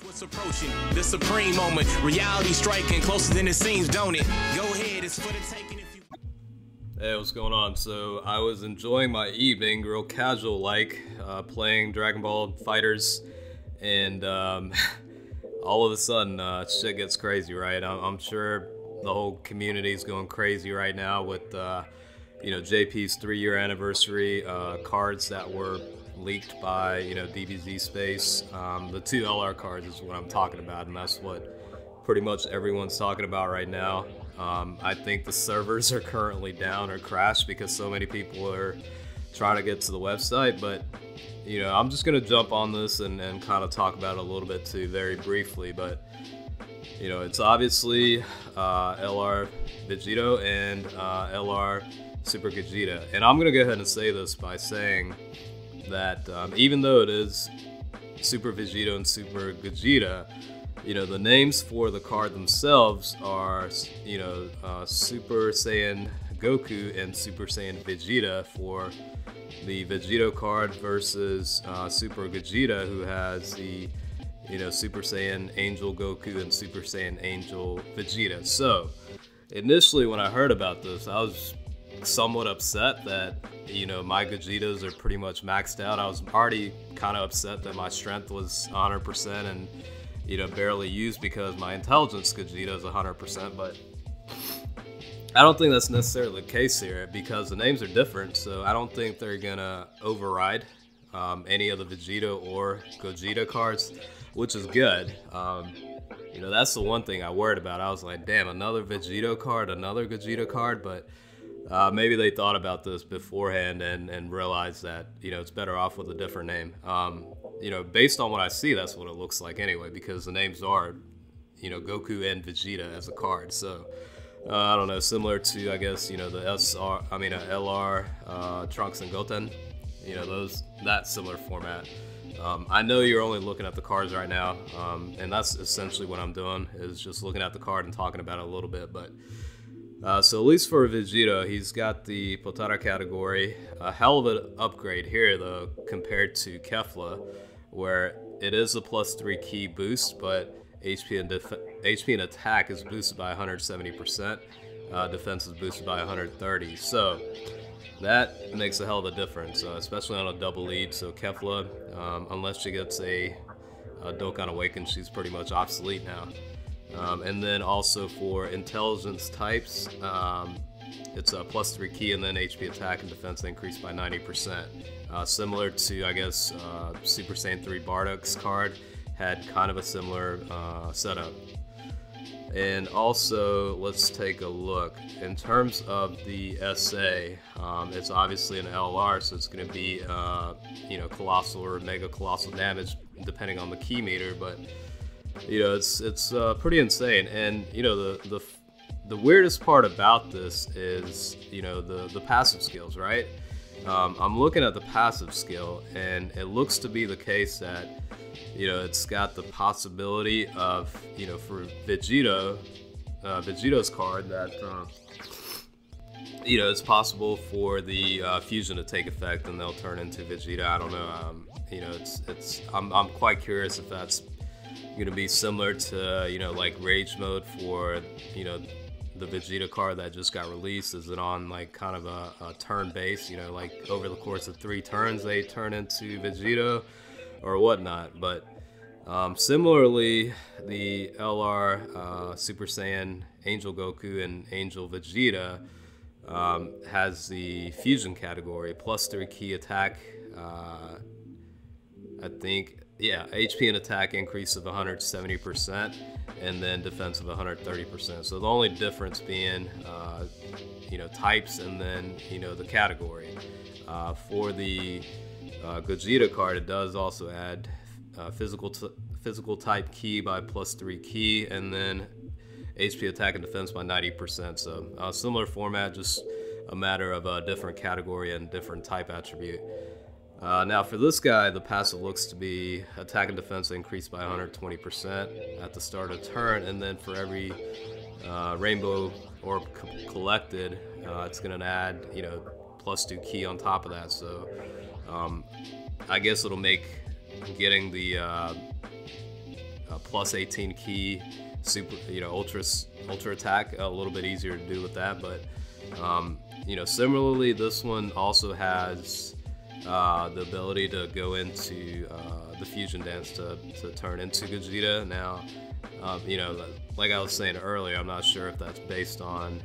What's approaching the supreme moment, reality striking closer than it seems, don't it? Go ahead, it's for the taking if you. Hey, what's going on? So I was enjoying my evening, real casual like, playing Dragon Ball FighterZ, and all of a sudden shit gets crazy, right? I'm sure the whole community is going crazy right now with JP's 3-year anniversary cards that were leaked by DBZ Space. The 2 LR cards is what I'm talking about, and that's what pretty much everyone's talking about right now. I think the servers are currently down or crashed because so many people are trying to get to the website, but I'm just gonna jump on this and kind of talk about it a little bit too, very briefly. But it's obviously LR VEGITO and LR Super Gogeta, and I'm gonna go ahead and say this by saying that even though it is Super VEGITO and Super Gogeta, the names for the card themselves are Super Saiyan Goku and Super Saiyan Vegeta for the VEGITO card versus Super Gogeta, who has the Super Saiyan Angel Goku and Super Saiyan Angel Vegeta. So initially when I heard about this, I was somewhat upset that my Gogetas are pretty much maxed out. I was already kind of upset that my strength was 100% and barely used because my intelligence Gogeta is 100%, but I don't think that's necessarily the case here because the names are different, so I don't think they're gonna override any of the VEGITO or Gogeta cards, which is good. That's the one thing I worried about. I was like, damn, another VEGITO card, another Gogeta card, but maybe they thought about this beforehand and realized that it's better off with a different name. Based on what I see, that's what it looks like anyway, because the names are Goku and Vegeta as a card. So I don't know, similar to I guess the LR Trunks and Goten, that similar format. I know you're only looking at the cards right now, and that's essentially what I'm doing, is just looking at the card and talking about it a little bit. But so at least for VEGITO, he's got the Potara category. A hell of an upgrade here though compared to Kefla, where it is a +3 key boost, but HP and attack is boosted by 170%, defense is boosted by 130. So that makes a hell of a difference, especially on a double lead. So Kefla, unless she gets a Dokkan Awaken, she's pretty much obsolete now. And then also for intelligence types, it's a +3 key, and then HP attack and defense increased by 90%. Similar to, I guess, Super Saiyan 3 Bardock's card had kind of a similar setup. And also, let's take a look. In terms of the SA, it's obviously an LR, so it's going to be, colossal or mega colossal damage depending on the key meter, but it's pretty insane. And the weirdest part about this is the passive skills, right? I'm looking at the passive skill, and it looks to be the case that it's got the possibility of for Vegito's card that it's possible for the fusion to take effect and they'll turn into Vegeta. I don't know. I'm quite curious if that's going to be similar to like Rage Mode for the Vegeta card that just got released. Is it on like kind of a turn base, like over the course of 3 turns they turn into Vegeta or whatnot? But similarly, the LR Super Saiyan Angel Goku and Angel Vegeta has the fusion category, +3 key attack, I think, yeah, HP and attack increase of 170%, and then defense of 130%. So the only difference being, types and then, the category. For the Gogeta card, it does also add physical type key by +3 key, and then HP attack and defense by 90%. So similar format, just a matter of a different category and different type attribute. Now for this guy, the passive looks to be attack and defense increased by 120% at the start of turn, and then for every rainbow orb collected, it's going to add +2 key on top of that. So I guess it'll make getting the plus 18 key, super, ultra attack, a little bit easier to do with that. But similarly, this one also has the ability to go into the fusion dance to turn into Gogeta. Now, like I was saying earlier, I'm not sure if that's based on,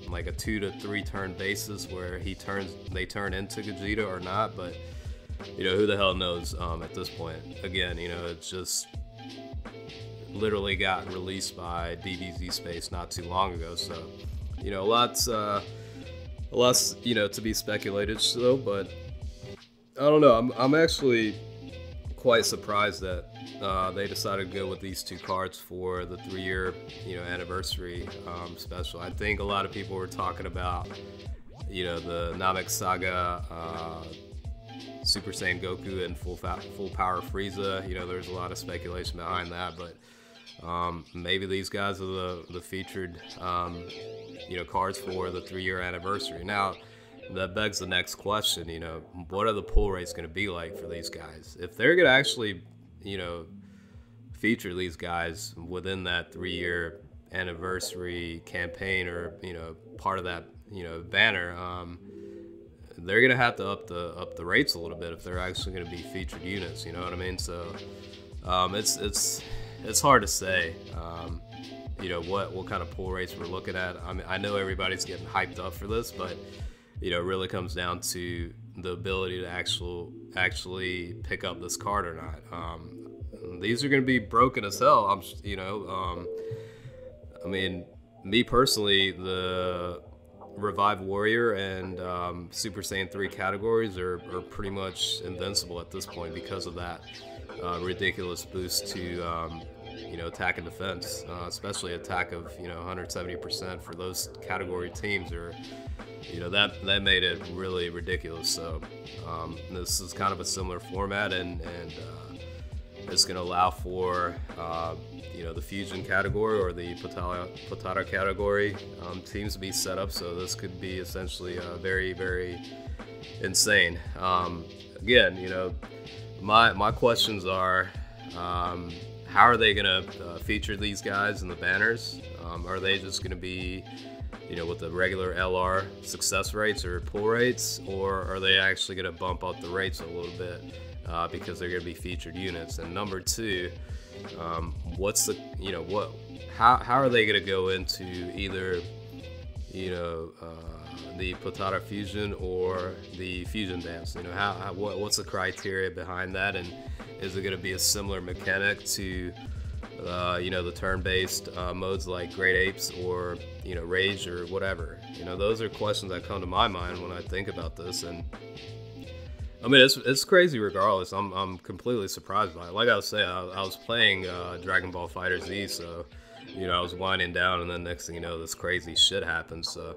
like a 2 to 3 turn basis where they turn into Gogeta or not, but, who the hell knows at this point. Again, it's just literally got released by DBZ Space not too long ago, so, lots, to be speculated still, but I don't know, I'm actually quite surprised that they decided to go with these 2 cards for the 3-year anniversary special. I think a lot of people were talking about the Namek Saga Super Saiyan Goku and full power Frieza. There's a lot of speculation behind that, but maybe these guys are the featured cards for the 3-year anniversary. Now that begs the next question, what are the pull rates going to be like for these guys? If they're going to actually, feature these guys within that 3-year anniversary campaign or, part of that, banner, they're going to have to up the rates a little bit if they're actually going to be featured units, you know what I mean? So it's hard to say, what kind of pull rates we're looking at. I mean, I know everybody's getting hyped up for this, but it really comes down to the ability to actually pick up this card or not. These are going to be broken as hell. I mean, me personally, the Revive Warrior and Super Saiyan 3 categories are pretty much invincible at this point because of that ridiculous boost to attack and defense, especially attack of 170% for those category teams, or that made it really ridiculous. So this is kind of a similar format, and it's going to allow for the fusion category or the Potara category teams to be set up. So this could be essentially very, very insane. Again, my questions are, how are they going to feature these guys in the banners? Are they just going to be with the regular LR success rates or pull rates, or are they actually going to bump up the rates a little bit because they're going to be featured units? And number 2, what's the how are they going to go into either the Potara fusion or the fusion dance? What's the criteria behind that, and is it going to be a similar mechanic to the turn-based modes like Great Apes or Rage or whatever? Those are questions that come to my mind when I think about this. And I mean, it's crazy regardless. I'm completely surprised by it. Like I was saying, I was playing Dragon Ball FighterZ, so I was winding down, and then next thing you know, this crazy shit happens. So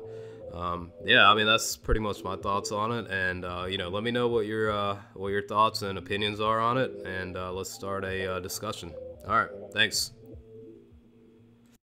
yeah, I mean, that's pretty much my thoughts on it. And let me know what your thoughts and opinions are on it, and let's start a discussion. All right, thanks.